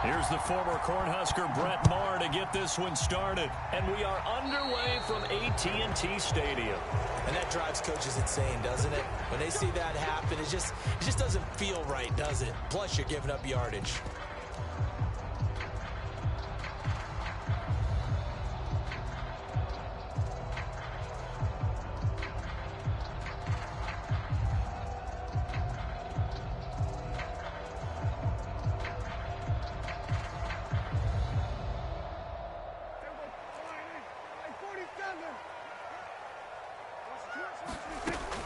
Here's the former Cornhusker Brett Maher to get this one started. And we are underway from AT&T Stadium. And that drives coaches insane, doesn't it? When they see that happen, it just doesn't feel right, does it? Plus, you're giving up yardage.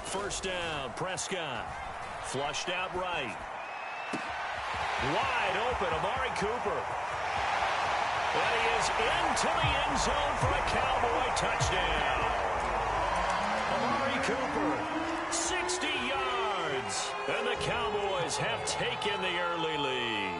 First down, Prescott. Flushed out right. Wide open, Amari Cooper. And he is into the end zone for a Cowboy touchdown. Amari Cooper, 60 yards. And the Cowboys have taken the early lead.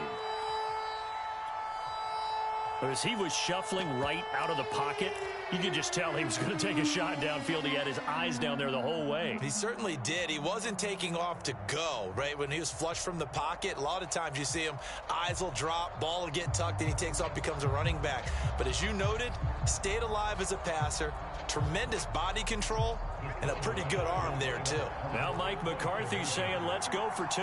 As he was shuffling right out of the pocket, you could just tell he was going to take a shot downfield. He had his eyes down there the whole way. He certainly did. He wasn't taking off to go, right? When he was flushed from the pocket, a lot of times you see him, eyes will drop, ball will get tucked, and he takes off, becomes a running back. But as you noted, stayed alive as a passer, tremendous body control, and a pretty good arm there, too. Now Mike McCarthy saying, let's go for two.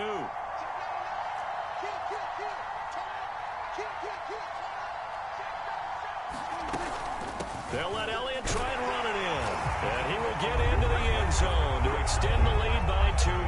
They'll let Elliott try and run it in. And he will get into the end zone to extend the lead by 2 more.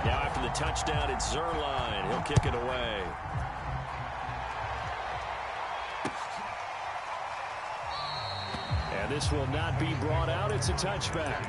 Now after the touchdown, it's Zerline. He'll kick it away. And this will not be brought out. It's a touchback.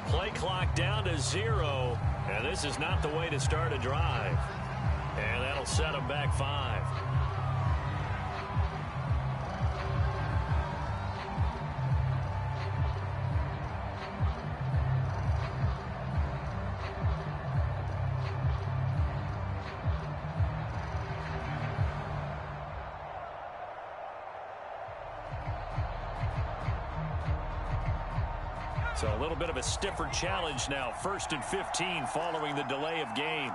Play clock down to 0, and this is not the way to start a drive. And that'll set them back 5. So a little bit of a stiffer challenge now. 1st and 15 following the delay of game.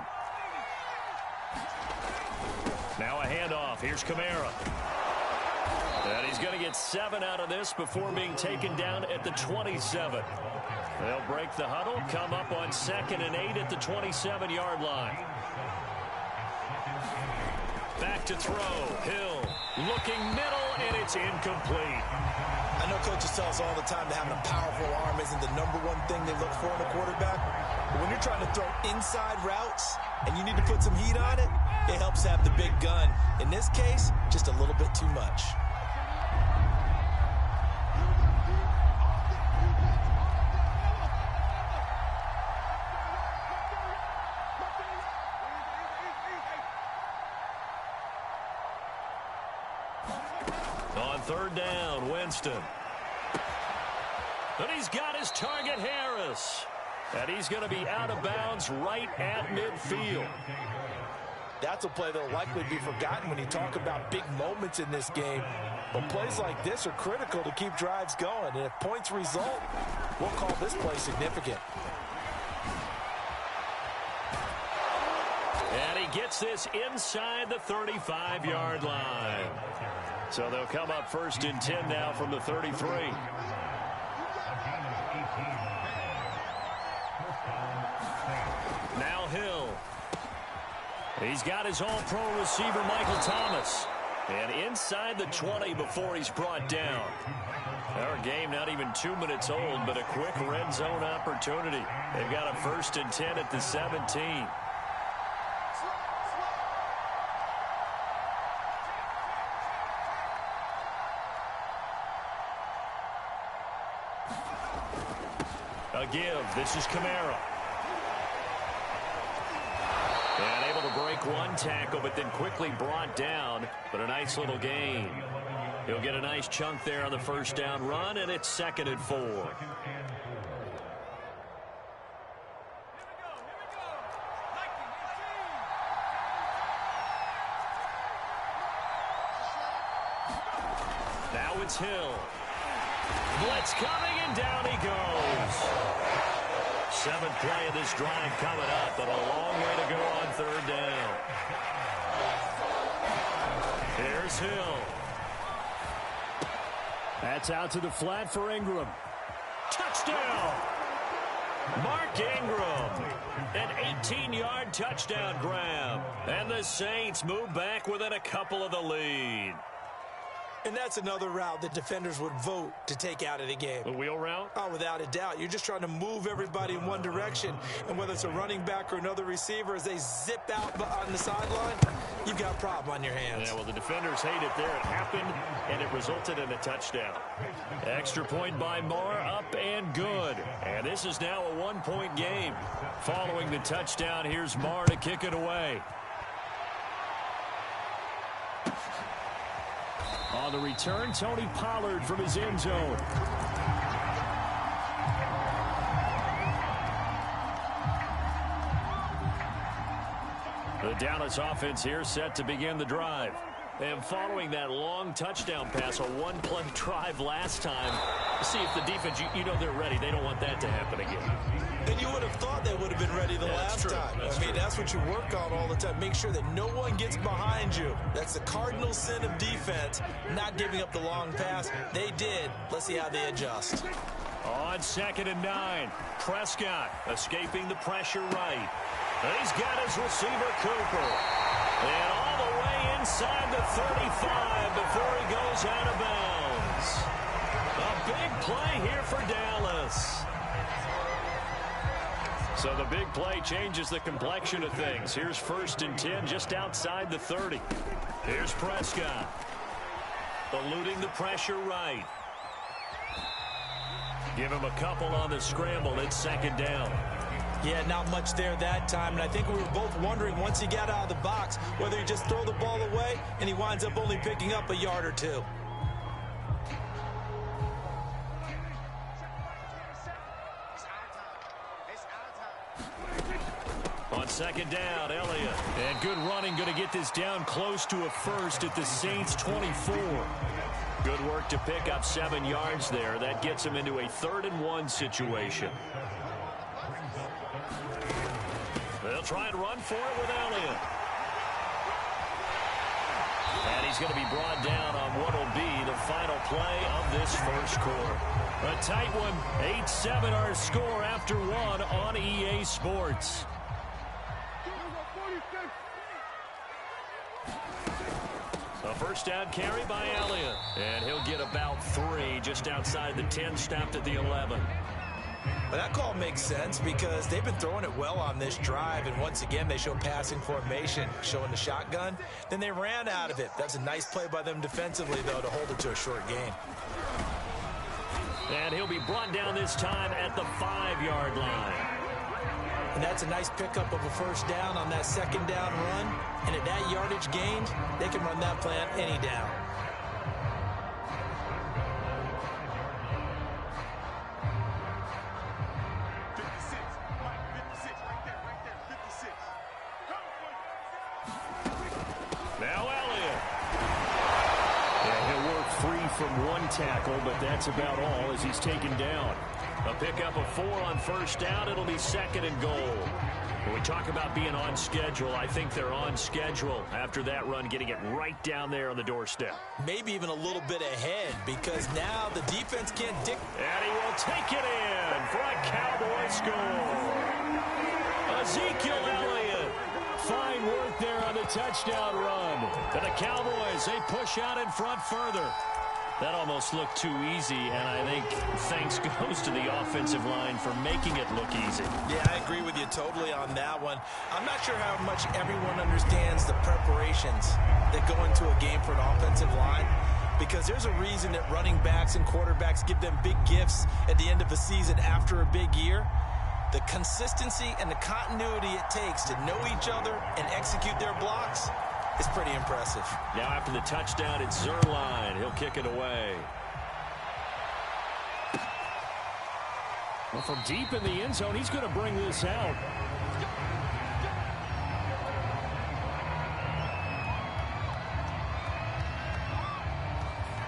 Now a handoff. Here's Kamara. And he's going to get 7 out of this before being taken down at the 27. They'll break the huddle, come up on 2nd and 8 at the 27-yard line. Back to throw. Hill looking middle, and it's incomplete. I know coaches tell us all the time that having a powerful arm isn't the #1 thing they look for in a quarterback. But when you're trying to throw inside routes and you need to put some heat on it, it helps have the big gun. In this case, just a little bit too much. On 3rd down, Winston. And he's got his target, Harris. And he's going to be out of bounds right at midfield. That's a play that will likely be forgotten when you talk about big moments in this game. But plays like this are critical to keep drives going. And if points result, we'll call this play significant. And he gets this inside the 35-yard line. So they'll come up 1st and 10 now from the 33. Now Hill. He's got his all-pro receiver, Michael Thomas. And inside the 20 before he's brought down. Our game not even 2 minutes old, but a quick red zone opportunity. They've got a 1st and 10 at the 17. A give. This is Kamara. And able to break one tackle, but then quickly brought down. But a nice little gain. He'll get a nice chunk there on the 1st down run, and it's 2nd and 4. Now it's Hill. Blitz coming, and down he goes. 7th play of this drive coming up, but a long way to go on 3rd down. Here's Hill. That's out to the flat for Ingram. Touchdown! Mark Ingram. An 18-yard touchdown grab. And the Saints move back within a couple of the lead. And that's another route that defenders would vote to take out of the game. A wheel route? Oh, without a doubt. You're just trying to move everybody in one direction. And whether it's a running back or another receiver, as they zip out on the sideline, you've got a problem on your hands. Yeah, well, the defenders hate it there. It happened, and it resulted in a touchdown. Extra point by Moore, up and good. And this is now a 1-point game. Following the touchdown, here's Moore to kick it away. On the return, Tony Pollard from his end zone. The Dallas offense here set to begin the drive. And following that long touchdown pass, a one-play drive last time, see if the defense, you know they're ready. They don't want that to happen again. And you would have thought they would have been ready the last time. I mean, that's what you work on all the time. Make sure that no one gets behind you. That's the cardinal sin of defense, not giving up the long pass. They did. Let's see how they adjust. On 2nd and 9, Prescott escaping the pressure right. He's got his receiver, Cooper. And all the way inside the 35 before he goes out of bounds. A big play here for Dallas. So the big play changes the complexion of things. Here's 1st and 10 just outside the 30. Here's Prescott. Eluding the pressure right. Give him a couple on the scramble. It's 2nd down. Yeah, not much there that time. And I think we were both wondering once he got out of the box whether he just throw the ball away and he winds up only picking up a yard or two. On 2nd down, Elliott. And good running, going to get this down close to a 1st at the Saints' 24. Good work to pick up 7 yards there. That gets him into a 3rd and 1 situation. They'll try and run for it with Elliott. And he's going to be brought down on what will be the final play of this 1st quarter. A tight one, 8-7 our score after 1 on EA Sports. A 1st down carry by Elliott. And he'll get about 3 just outside the 10, stopped at the 11. But that call makes sense because they've been throwing it well on this drive, and once again they show passing formation, showing the shotgun. Then they ran out of it. That's a nice play by them defensively, though, to hold it to a short gain. And he'll be brought down this time at the 5-yard line. And that's a nice pickup of a 1st down on that 2nd down run. And at that yardage gained, they can run that play on any down. Now Elliott. And he'll work free from one tackle, but that's about all as he's taken down. A pickup of 4 on 1st down. It'll be 2nd and goal. When we talk about being on schedule, I think they're on schedule after that run, getting it right down there on the doorstep. Maybe even a little bit ahead because now the defense can't dictate. And he will take it in for a Cowboy score. Ezekiel Elliott finds great work there on the touchdown run. And the Cowboys, they push out in front further. That almost looked too easy, and I think thanks goes to the offensive line for making it look easy. Yeah, I agree with you totally on that one. I'm not sure how much everyone understands the preparations that go into a game for an offensive line, because there's a reason that running backs and quarterbacks give them big gifts at the end of the season after a big year. The consistency and the continuity it takes to know each other and execute their blocks is pretty impressive. Now after the touchdown, it's Zuerlein. He'll kick it away. Well, from deep in the end zone, he's going to bring this out.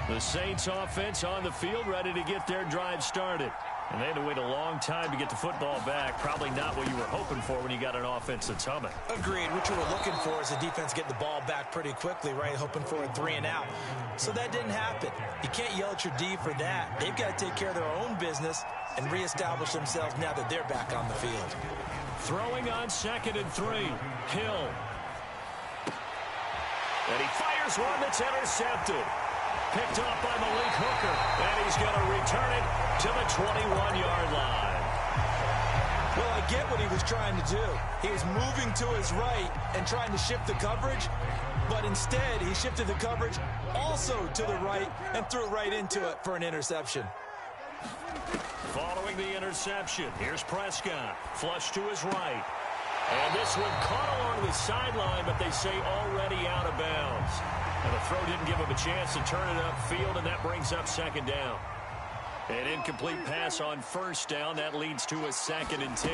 The Saints offense on the field, ready to get their drive started. And they had to wait a long time to get the football back. Probably not what you were hoping for when you got an offense that's humming. Agreed. What you were looking for is the defense get the ball back pretty quickly, right? Hoping for a 3 and out. So that didn't happen. You can't yell at your D for that. They've got to take care of their own business and reestablish themselves now that they're back on the field. Throwing on 2nd and 3. Hill. And he fires one that's intercepted. Picked off by Malik Hooker, and he's going to return it to the 21-yard line. Well, I get what he was trying to do. He was moving to his right and trying to shift the coverage, but instead he shifted the coverage also to the right and threw right into it for an interception. Following the interception, here's Prescott. Flush to his right. And this one caught along the sideline, but they say already out of bounds. And the throw didn't give him a chance to turn it upfield, and that brings up 2nd down. An incomplete pass on 1st down. That leads to a 2nd and 10.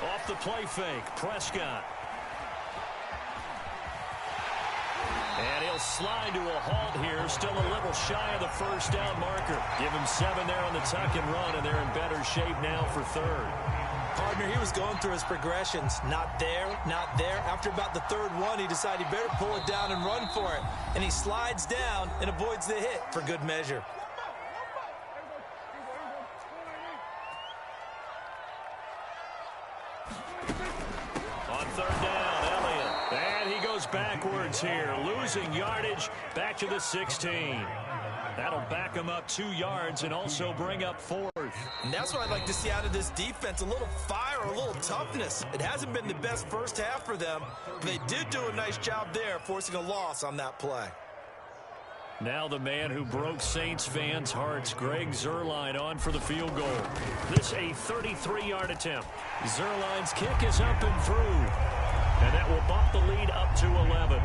Off the play fake, Prescott. And he'll slide to a halt here. Still a little shy of the 1st down marker. Give him 7 there on the tuck and run, and they're in better shape now for 3rd. Partner, he was going through his progressions. Not there, not there. After about the 3rd one, he decided he better pull it down and run for it. And he slides down and avoids the hit for good measure. On 3rd down, Elliott. And he goes backwards here, losing yardage back to the 16. That'll back him up 2 yards and also bring up 4th. And that's what I'd like to see out of this defense, a little fire, a little toughness. It hasn't been the best first half for them, but they did do a nice job there, forcing a loss on that play. Now the man who broke Saints fans' hearts, Greg Zuerlein, on for the field goal. This a 33-yard attempt. Zuerlein's kick is up and through. And that will bump the lead up to 11.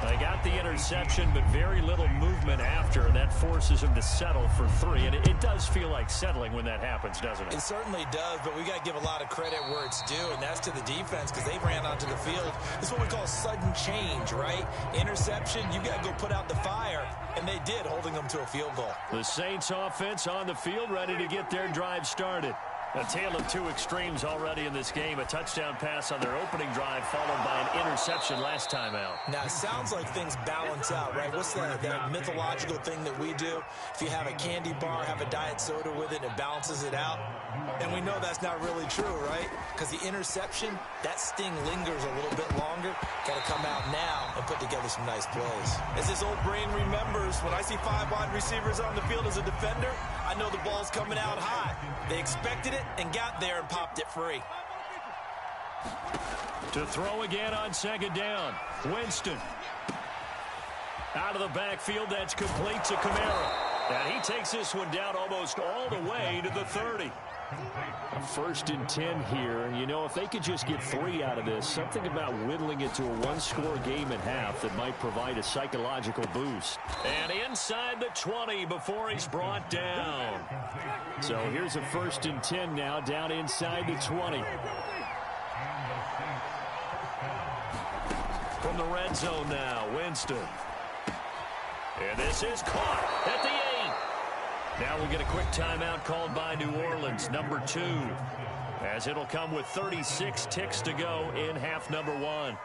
They got the interception, but very little movement after, and that forces him to settle for 3. And it does feel like settling when that happens, doesn't it? It certainly does, but we got to give a lot of credit where it's due, and that's to the defense because they ran onto the field. This is what we call sudden change, right? Interception, you got to go put out the fire, and they did, holding them to a field goal. The Saints offense on the field, ready to get their drive started. A tale of 2 extremes already in this game. A touchdown pass on their opening drive followed by an interception last time out. Now, it sounds like things balance out, right? What's that mythological thing that we do? If you have a candy bar, have a diet soda with it, it balances it out. And we know that's not really true, right? Because the interception, that sting lingers a little bit longer. Got to come out now and put together some nice plays. As this old brain remembers, when I see 5 wide receivers on the field as a defender, I know the ball's coming out high. They expected it and got there and popped it free. To throw again on 2nd down. Winston. Out of the backfield, that's complete to Kamara. And he takes this one down almost all the way to the 30. 1st and 10 here. You know, if they could just get 3 out of this, something about whittling it to a 1-score game at half that might provide a psychological boost. And inside the 20 before he's brought down. So here's a 1st and 10 now, down inside the 20. From the red zone now, Winston. And this is caught at the 8. Now we'll get a quick timeout called by New Orleans, number 2, as it'll come with 36 ticks to go in half number 1.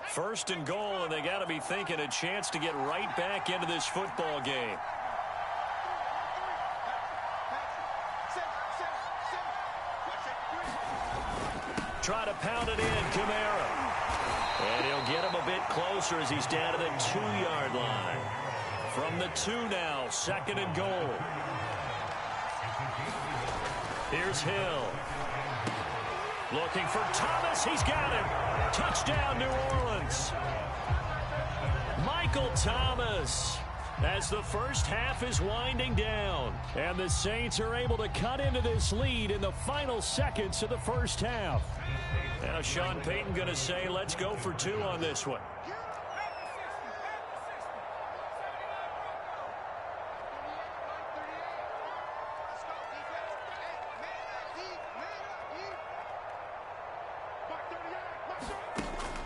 First and goal, and they got to be thinking a chance to get right back into this football game. Try to pound it in, Kamara. And he'll get him a bit closer as he's down to the 2-yard line. From the 2 now, 2nd and goal. Here's Hill. Looking for Thomas. He's got it. Touchdown, New Orleans. Michael Thomas. As the first half is winding down. And the Saints are able to cut into this lead in the final seconds of the first half. Now Sean Payton going to say, let's go for 2 on this one.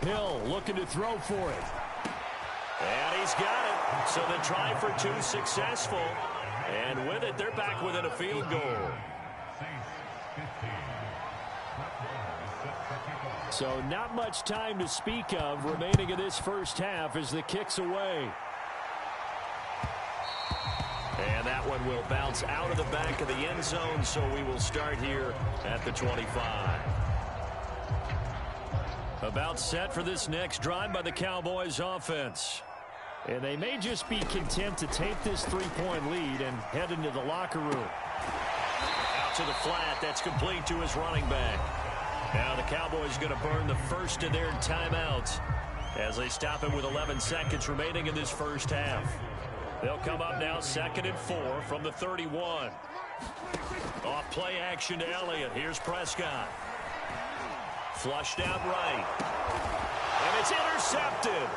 Hill looking to throw for it. And he's got it. So the try for 2 successful. And with it, they're back within a field goal. So not much time to speak of remaining in this first half as the kick's away. And that one will bounce out of the back of the end zone, so we will start here at the 25. About set for this next drive by the Cowboys offense. And they may just be content to take this 3-point lead and head into the locker room. Out to the flat. That's complete to his running back. Now the Cowboys going to burn the first of their timeouts as they stop him with 11 seconds remaining in this first half. They'll come up now 2nd and 4 from the 31. Off play action to Elliott. Here's Prescott. Flushed out right. And it's intercepted.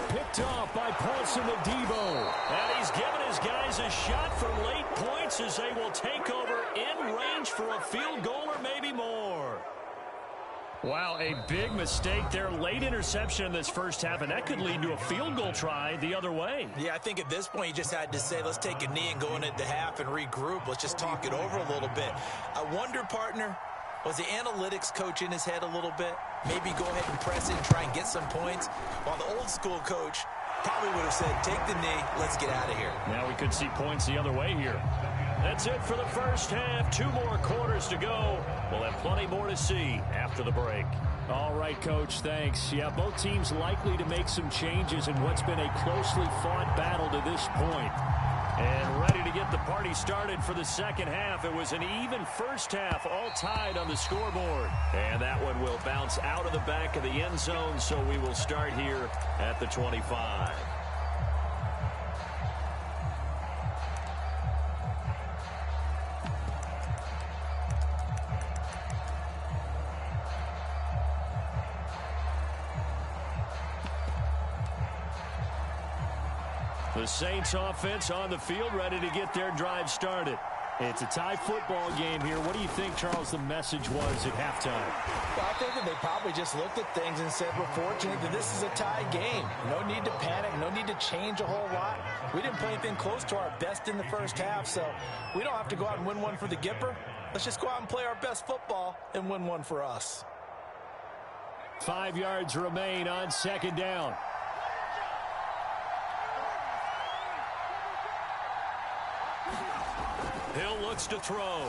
Picked off by Paulson Adebo. And he's given his guys a shot for late points as they will take over in range for a field goal or maybe more. Wow, a big mistake there. Late interception in this first half, and that could lead to a field goal try the other way. Yeah, I think at this point you just had to say, let's take a knee and go into the half and regroup. Let's just talk it over a little bit. I wonder, partner, was the analytics coach in his head a little bit? Maybe go ahead and press it and try and get some points, while the old school coach probably would have said, take the knee, let's get out of here. Now we could see points the other way here. That's it for the first half. 2 more quarters to go. We'll have plenty more to see after the break. All right, Coach, thanks. Yeah, both teams likely to make some changes in what's been a closely fought battle to this point. And ready to get the party started for the second half. It was an even first half, all tied on the scoreboard. And that one will bounce out of the back of the end zone, so we will start here at the 25. The Saints offense on the field, ready to get their drive started. It's a tie football game here. What do you think, Charles, the message was at halftime? Well, I think that they probably just looked at things and said, we're fortunate that this is a tie game. No need to panic, no need to change a whole lot. We didn't play anything close to our best in the first half, so we don't have to go out and win one for the Gipper. Let's just go out and play our best football and win one for us. 5 yards remain on 2nd down. Hill looks to throw.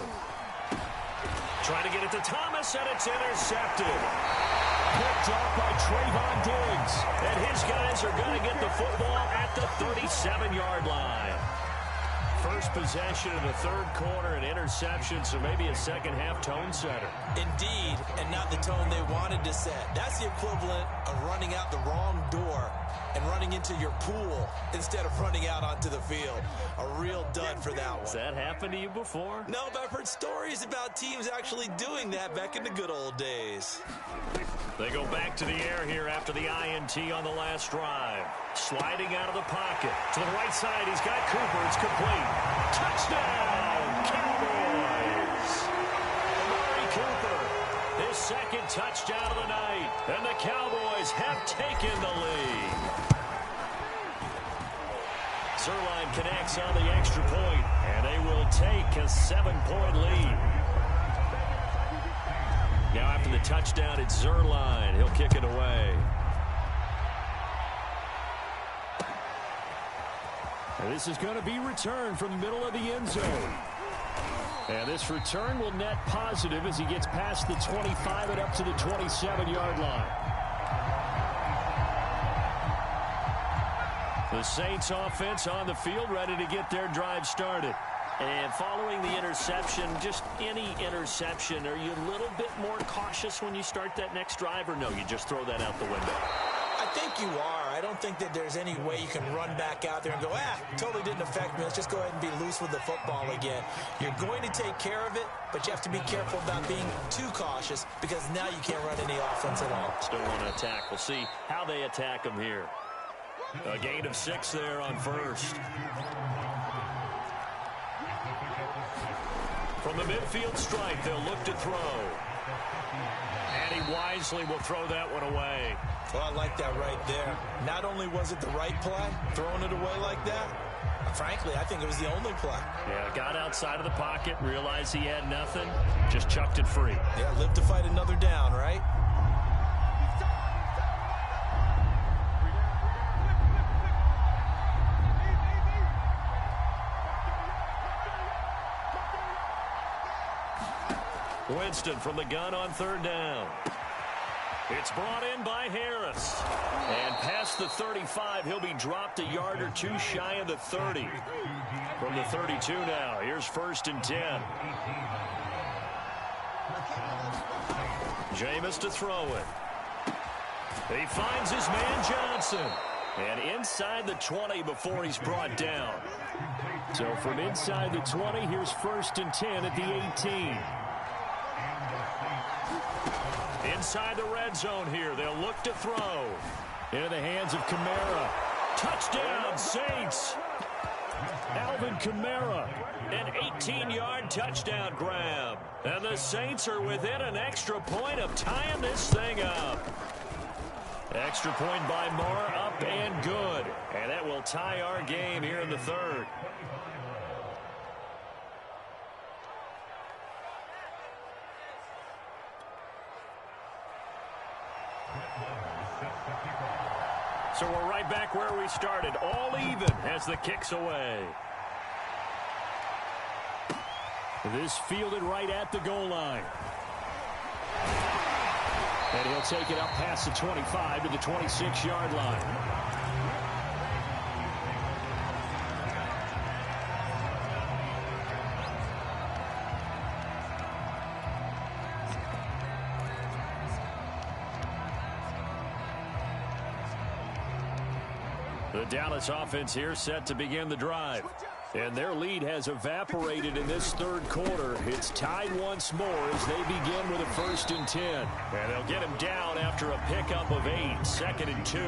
Trying to get it to Thomas, and it's intercepted. Picked off by Trayvon Diggs. And his guys are going to get the football at the 37-yard line. First possession of the third quarter, an interception, so maybe a second-half tone setter. Indeed, and not the tone they wanted to set. That's the equivalent of running out the wrong door and running into your pool instead of running out onto the field. A real dud for that one. Has that happened to you before? No, but I've heard stories about teams actually doing that back in the good old days. They go back to the air here after the INT on the last drive. Sliding out of the pocket. To the right side, he's got Cooper. It's complete. Touchdown, Cowboys! Amari Cooper, his second touchdown of the night. And the Cowboys have taken the lead. Zerline connects on the extra point, and they will take a 7-point lead. Now after the touchdown, it's Zerline. He'll kick it away. And this is going to be returned from the middle of the end zone. And this return will net positive as he gets past the 25 and up to the 27-yard line. The Saints offense on the field, ready to get their drive started. And following the interception, just any interception, are you a little bit more cautious when you start that next drive, or no, you just throw that out the window? I think you are. I don't think that there's any way you can run back out there and go, totally didn't affect me. Let's just go ahead and be loose with the football again. You're going to take care of it, but you have to be careful about being too cautious because now you can't run any offense at all. Still want to attack. We'll see how they attack him here. A gain of 6 there on first. From the midfield stripe, they'll look to throw. And he wisely will throw that one away. Well, I like that right there. Not only was it the right play, throwing it away like that, frankly, I think it was the only play. Yeah, got outside of the pocket, realized he had nothing, just chucked it free. Yeah, live to fight another down, right? Winston from the gun on 3rd down. It's brought in by Harris. And past the 35, he'll be dropped a yard or two shy of the 30. From the 32 now, here's 1st and 10. Jameis to throw it. He finds his man Johnson. And inside the 20 before he's brought down. So from inside the 20, here's 1st and 10 at the 18. Inside the red zone here, they'll look to throw. Into the hands of Kamara. Touchdown, Saints. Alvin Kamara, an 18-yard touchdown grab. And the Saints are within an extra point of tying this thing up. Extra point by Moore, up and good. And that will tie our game here in the 3rd. So we're right back where we started, all even as the kick's away. This fielded right at the goal line. And he'll take it up past the 25 to the 26-yard line. The Dallas offense here set to begin the drive. And their lead has evaporated in this 3rd quarter. It's tied once more as they begin with a 1st and 10. And they'll get him down after a pickup of 8, 2nd and 2.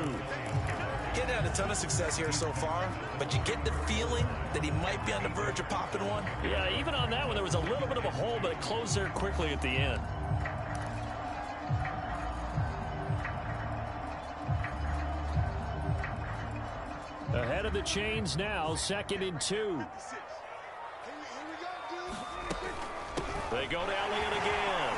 Getting had a ton of success here so far, but you get the feeling that he might be on the verge of popping one. Yeah, even on that one, there was a little bit of a hole, but it closed there quickly at the end. Ahead of the chains now, 2nd and 2. They go to Elliott again.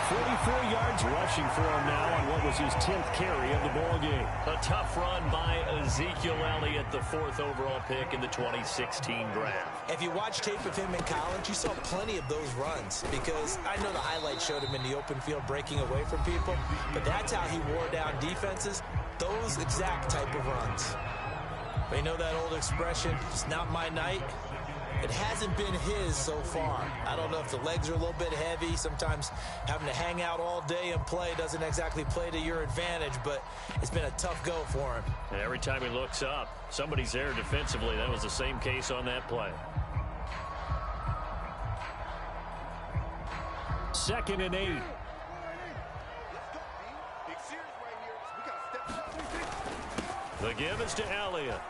44 yards rushing for him now on what was his 10th carry of the ball game. A tough run by Ezekiel Elliott, the 4th overall pick in the 2016 draft. If you watch tape of him in college, you saw plenty of those runs because I know the highlights showed him in the open field breaking away from people, but that's how he wore down defenses. Those exact type of runs. But you know that old expression, it's not my night? It hasn't been his so far. I don't know if the legs are a little bit heavy. Sometimes having to hang out all day and play doesn't exactly play to your advantage, but it's been a tough go for him. And every time he looks up, somebody's there defensively. That was the same case on that play. 2nd and 8. The give is to Elliott.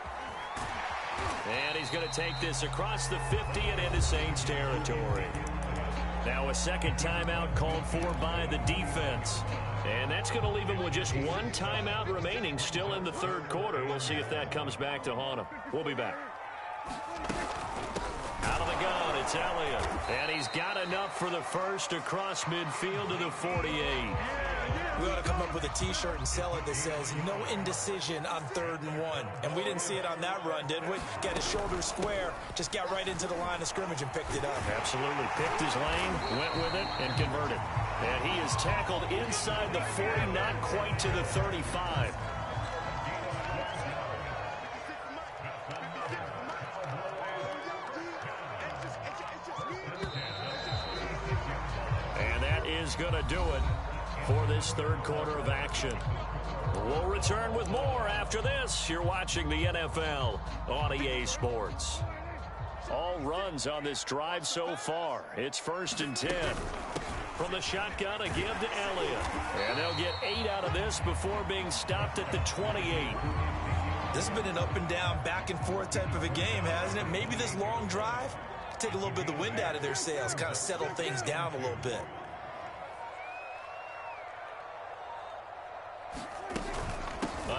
And he's going to take this across the 50 and into Saints territory. Now a 2nd timeout called for by the defense. And that's going to leave him with just 1 timeout remaining still in the 3rd quarter. We'll see if that comes back to haunt him. We'll be back. Out of the gun It's Elliott. And he's got enough for the first across midfield to the 48. We ought to come up with a T-shirt and sell it that says, no indecision on 3rd and 1. And we didn't see it on that run, did we? Got his shoulders square, just got right into the line of scrimmage and picked it up. Absolutely. Picked his lane, went with it, and converted. And he is tackled inside the 40, not quite to the 35. And that is going to do it for this third quarter of action. We'll return with more after this. You're watching the NFL on EA Sports. All runs on this drive so far. It's 1st and 10. From the shotgun, a give to Elliott. And they'll get 8 out of this before being stopped at the 28. This has been an up and down, back and forth type of a game, hasn't it? Maybe this long drive, take a little bit of the wind out of their sails, kind of settle things down a little bit.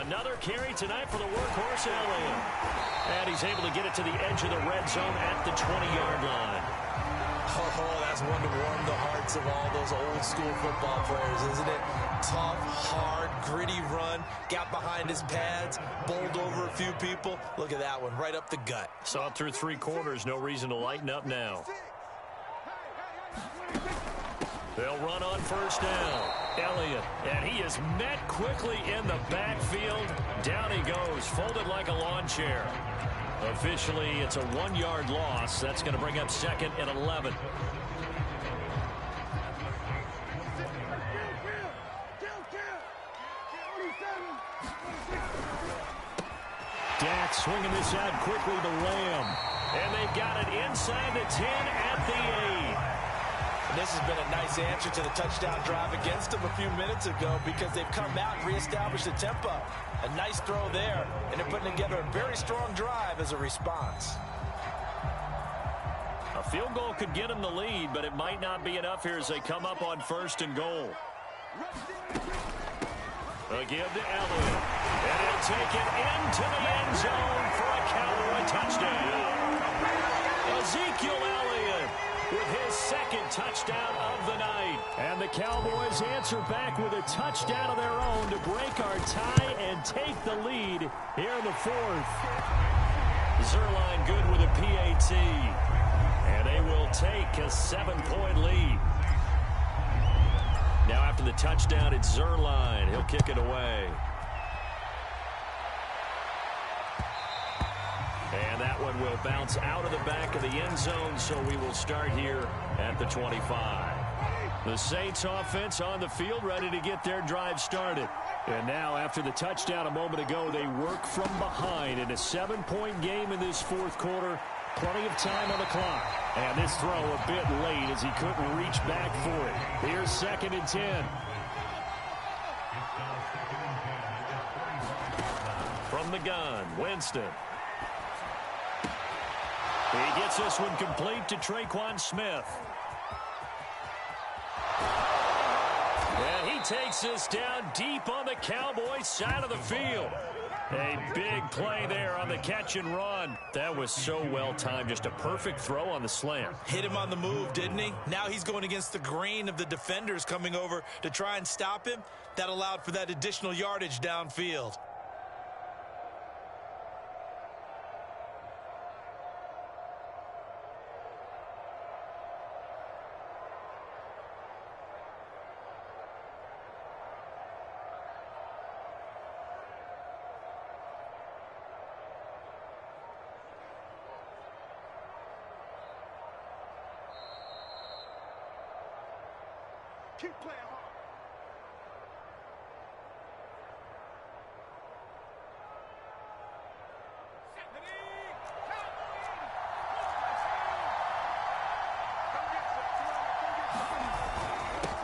Another carry tonight for the workhorse, Elliott. And he's able to get it to the edge of the red zone at the 20-yard line. Oh, that's one to warm the hearts of all those old school football players, isn't it? Tough, hard, gritty run. Got behind his pads, bowled over a few people. Look at that one, right up the gut. Saw it through 3 quarters. No reason to lighten up now. They'll run on 1st down. Elliott, and he is met quickly in the backfield. Down he goes, folded like a lawn chair. Officially, it's a 1-yard loss. That's going to bring up 2nd and 11. Dak swinging this out quickly to Lamb. And they've got it inside the 10 at the 8. And this has been a nice answer to the touchdown drive against them a few minutes ago because they've come out and reestablished the tempo. A nice throw there, and they're putting together a very strong drive as a response. A field goal could get them the lead, but it might not be enough here as they come up on 1st and goal. A give to Elliott, and he'll take it into the end zone for a Cowboy touchdown. Ezekiel Elliott with his 2nd touchdown of the night. And the Cowboys answer back with a touchdown of their own to break our tie and take the lead here in the 4th. Zerline good with a PAT. And they will take a 7-point lead. Now after the touchdown, it's Zerline. He'll kick it away. And that one will bounce out of the back of the end zone, so we will start here at the 25. The Saints offense on the field, ready to get their drive started. And now, after the touchdown a moment ago, they work from behind in a 7-point game in this 4th quarter. Plenty of time on the clock. And this throw a bit late as he couldn't reach back for it. Here's 2nd and 10. From the gun, Winston. He gets this one complete to Traquan Smith. And he takes this down deep on the Cowboys side of the field. A big play there on the catch and run. That was so well timed. Just a perfect throw on the slam. Hit him on the move, didn't he? Now he's going against the grain of the defenders coming over to try and stop him. That allowed for that additional yardage downfield. Keep playing hard.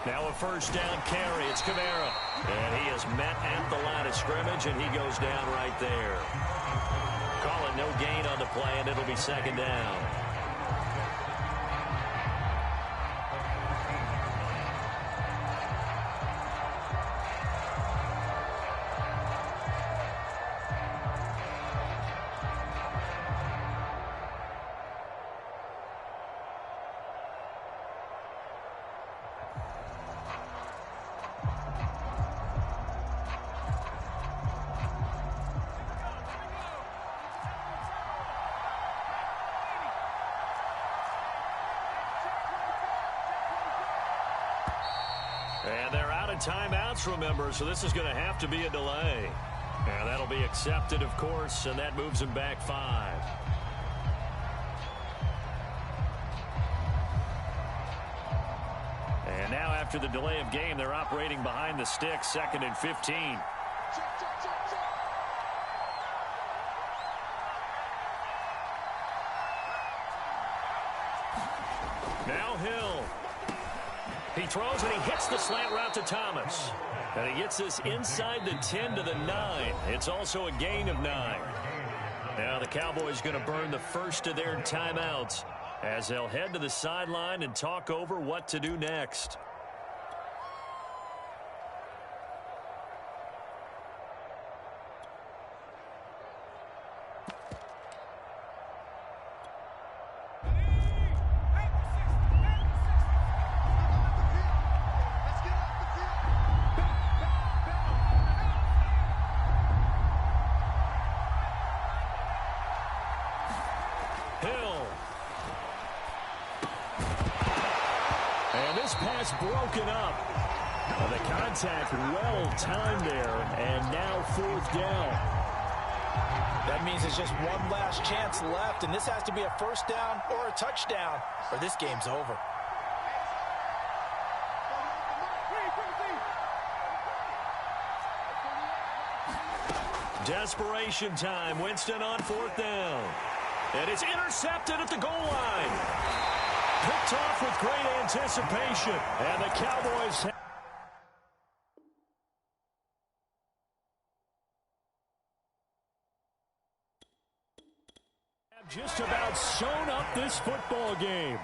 Now a 1st down carry. It's Kamara. And he is met at the line of scrimmage, and he goes down right there. Call it no gain on the play, and it'll be 2nd down. And they're out of timeouts, remember, so this is going to have to be a delay. And that'll be accepted, of course, and that moves them back 5. And now after the delay of game, they're operating behind the sticks, 2nd and 15. Now Hill. He throws and he hits the slant route to Thomas. And he gets this inside the 10 to the 9. It's also a gain of 9. Now the Cowboys going to burn the first of their timeouts as they'll head to the sideline and talk over what to do next. Pass broken up. The contact well timed there, and now 4th down. That means there's just one last chance left, and this has to be a first down or a touchdown, or this game's over. Desperation time. Winston on 4th down. And it's intercepted at the goal line. Picked off with great anticipation. And the Cowboys have just about sewn up this football game.